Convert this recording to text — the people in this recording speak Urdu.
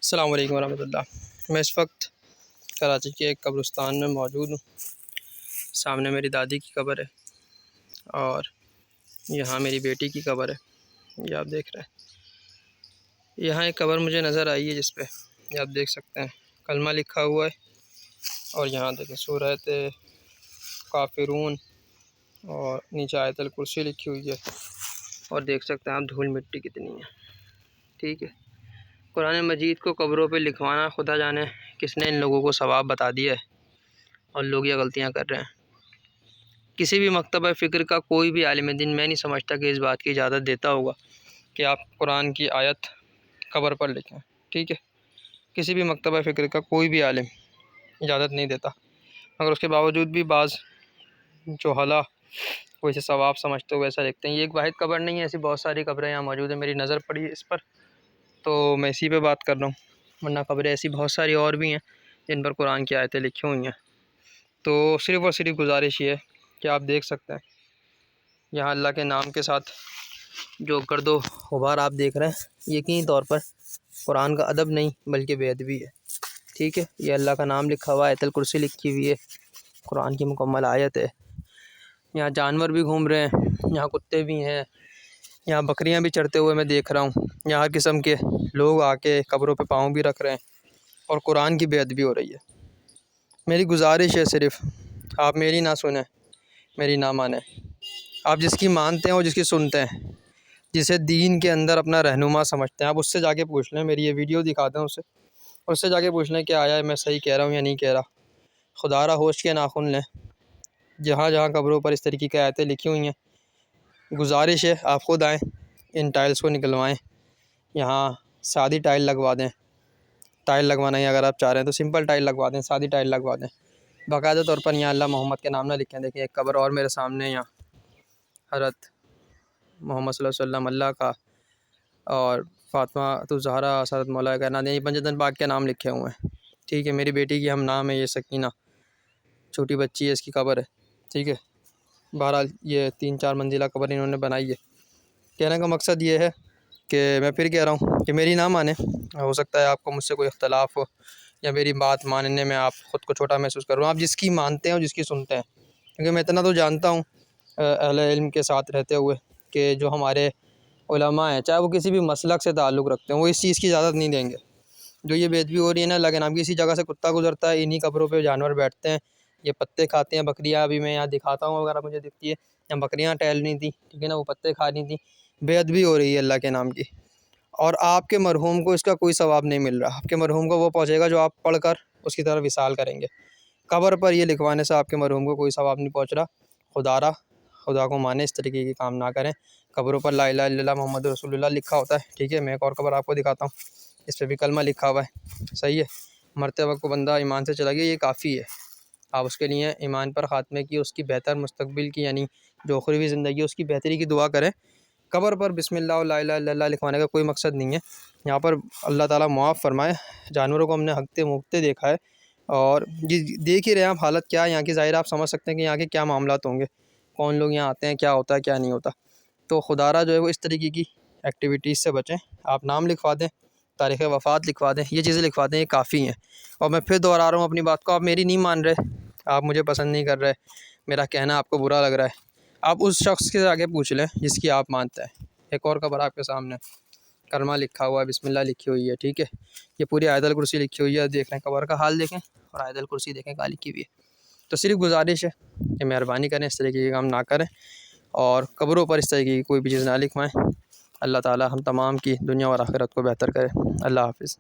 السلام علیکم ورحمۃ اللہ۔ میں اس وقت کراچی کے ایک قبرستان میں موجود ہوں۔ سامنے میری دادی کی قبر ہے اور یہاں میری بیٹی کی قبر ہے، یہ آپ دیکھ رہے ہیں۔ یہاں ایک قبر مجھے نظر آئی ہے جس پہ یہ آپ دیکھ سکتے ہیں کلمہ لکھا ہوا ہے، اور یہاں دیکھیں سورۃ کافرون اور نیچے آیت الکرسی لکھی ہوئی ہے، اور دیکھ سکتے ہیں آپ دھول مٹی کتنی ہے۔ ٹھیک ہے، قرآن مجید کو قبروں پہ لکھوانا خدا جانے کس نے ان لوگوں کو ثواب بتا دیا ہے، اور لوگ یہ غلطیاں کر رہے ہیں۔ کسی بھی مکتبہ فکر کا کوئی بھی عالم دین میں نہیں سمجھتا کہ اس بات کی اجازت دیتا ہوگا کہ آپ قرآن کی آیت قبر پر لکھیں۔ ٹھیک ہے، کسی بھی مکتبہ فکر کا کوئی بھی عالم اجازت نہیں دیتا، مگر اس کے باوجود بھی بعض جہلا وہ اسے ثواب سمجھتے ہوئے ایسا لکھتے ہیں۔ یہ ایک واحد قبر نہیں ہے، ایسی بہت ساری قبریں یہاں موجود ہیں۔ میری نظر پڑی ہے اس پر تو میں اسی پہ بات کر رہا ہوں، ورنہ قبریں ایسی بہت ساری اور بھی ہیں جن پر قرآن کی آیتیں لکھی ہوئی ہیں۔ تو صرف اور صرف گزارش یہ ہے کہ آپ دیکھ سکتے ہیں یہاں اللہ کے نام کے ساتھ جو گرد و غبار آپ دیکھ رہے ہیں، یقینی طور پر قرآن کا ادب نہیں بلکہ بے ادبی ہے۔ ٹھیک ہے، یہ اللہ کا نام لکھا ہوا ہے، آیت الکرسی لکھی ہوئی ہے، قرآن کی مکمل آیت ہے۔ یہاں جانور بھی گھوم رہے ہیں، یہاں کتے بھی ہیں، یہاں بکریاں بھی چرتے ہوئے میں دیکھ رہا ہوں۔ یہاں ہر قسم کے لوگ آ کے قبروں پہ پاؤں بھی رکھ رہے ہیں، اور قرآن کی بے ادبی ہو رہی ہے۔ میری گزارش ہے صرف آپ میری نہ سنیں، میری نہ مانیں، آپ جس کی مانتے ہیں اور جس کی سنتے ہیں، جسے دین کے اندر اپنا رہنما سمجھتے ہیں، آپ اس سے جا کے پوچھ لیں، میری یہ ویڈیو دکھا دیں اسے، اور اس سے جا کے پوچھ لیں کہ آیا میں صحیح کہہ رہا ہوں یا نہیں کہہ رہا۔ خدا را ہوش کے ناخن لیں، جہاں جہاں قبروں پر اس طریقے کی آیتیں لکھی ہوئی ہیں، گزارش ہے آپ خود آئیں، ان ٹائلز کو نکلوائیں، یہاں سادی ٹائل لگوا دیں۔ ٹائل لگوانا ہی اگر آپ چاہ رہے ہیں تو سمپل ٹائل لگوا دیں، سادی ٹائل لگوا دیں، باقاعدہ طور پر یہاں اللہ محمد کے نام نہ لکھیں۔ دیکھیں ایک قبر اور میرے سامنے، یہاں حضرت محمد صلی اللہ علیہ وسلم اللہ کا اور فاطمہ الزہرا حضرت مولا کائنات یعنی پنجتن پاک کے نام لکھے ہوئے ہیں۔ ٹھیک ہے، میری بیٹی کی ہم نام ہے، یہ سکینہ چھوٹی بچی ہے، اس کی قبر ہے۔ ٹھیک ہے، بہرحال یہ 3-4 منزلہ قبر انہوں نے بنائی ہے۔ کہنے کا مقصد یہ ہے کہ میں پھر کہہ رہا ہوں کہ میری نہ مانیں، ہو سکتا ہے آپ کو مجھ سے کوئی اختلاف ہو، یا میری بات ماننے میں آپ خود کو چھوٹا محسوس کر رہے ہوں۔ آپ جس کی مانتے ہیں اور جس کی سنتے ہیں، کیونکہ میں اتنا تو جانتا ہوں اہل علم کے ساتھ رہتے ہوئے کہ جو ہمارے علماء ہیں، چاہے وہ کسی بھی مسلک سے تعلق رکھتے ہیں، وہ اس چیز کی اجازت نہیں دیں گے۔ جو یہ بے ادبی ہو رہی ہے نا، اللہ کے نام کی، اسی جگہ سے کتا گزرتا ہے، انہی قبروں پہ جانور بیٹھتے ہیں، یہ پتے کھاتے ہیں۔ بکریاں ابھی میں یہاں دکھاتا ہوں اگر آپ مجھے دکھتی ہے، یہاں بکریاں ٹہل رہی تھیں، ٹھیک ہے نا، وہ پتے کھا رہی تھیں۔ بے ادبی ہو رہی ہے اللہ کے نام کی، اور آپ کے مرحوم کو اس کا کوئی ثواب نہیں مل رہا۔ آپ کے مرحوم کو وہ پہنچے گا جو آپ پڑھ کر اس کی طرف وصال کریں گے۔ قبر پر یہ لکھوانے سے آپ کے مرحوم کو کوئی ثواب نہیں پہنچ رہا۔ خدا کو مانے، اس طریقے کی کام نہ کریں۔ قبروں پر لا الہ الا اللہ محمد رسول اللہ لکھا ہوتا ہے، ٹھیک ہے۔ میں ایک اور قبر آپ کو دکھاتا ہوں، اس پہ بھی کلمہ لکھا ہوا ہے، صحیح ہے۔ مرتے وقت کو بندہ ایمان سے چلا گیا، یہ کافی ہے۔ آپ اس کے لیے ایمان پر خاتمے کی، اس کی بہتر مستقبل کی، یعنی جو اخروی زندگی ہے اس کی بہتری کی دعا کریں۔ قبر پر بسم اللہ اور لا الہ الا اللہ لکھوانے کا کوئی مقصد نہیں ہے۔ یہاں پر اللہ تعالیٰ معاف فرمائے، جانوروں کو ہم نے ہگتے موگتے دیکھا ہے، اور دیکھ ہی رہے ہیں آپ حالت کیا ہے یہاں کی، ظاہر آپ سمجھ سکتے ہیں کہ یہاں کے کیا معاملات ہوں گے، کون لوگ یہاں آتے ہیں، کیا ہوتا ہے کیا نہیں ہوتا۔ تو خدا را جو ہے وہ اس طریقے کی ایکٹیویٹیز سے بچیں۔ آپ نام لکھوا دیں، تاریخ وفات لکھوا دیں، یہ چیزیں لکھوا دیں، یہ کافی ہیں۔ اور میں پھر دوہرا رہا ہوں اپنی بات کو، آپ میری نہیں مان رہے، آپ مجھے پسند نہیں کر رہے، میرا کہنا آپ کو برا لگ رہا ہے، آپ اس شخص کے آگے پوچھ لیں جس کی آپ مانتے ہیں۔ ایک اور قبر آپ کے سامنے، کلمہ لکھا ہوا ہے، بسم اللہ لکھی ہوئی ہے، ٹھیک ہے۔ یہ پوری آیت الکرسی لکھی ہوئی ہے، دیکھ رہے ہیں قبر کا حال دیکھیں، اور آیت الکرسی دیکھیں کہاں لکھی ہوئی ہے۔ تو صرف گزارش ہے کہ مہربانی کریں، اس طریقے کے کام نہ کریں، اور قبروں پر اس طریقے کی کوئی بھی چیز نہ لکھوائیں۔ اللہ تعالی ہم تمام کی دنیا اور آخرت کو بہتر کرے۔ اللہ حافظ۔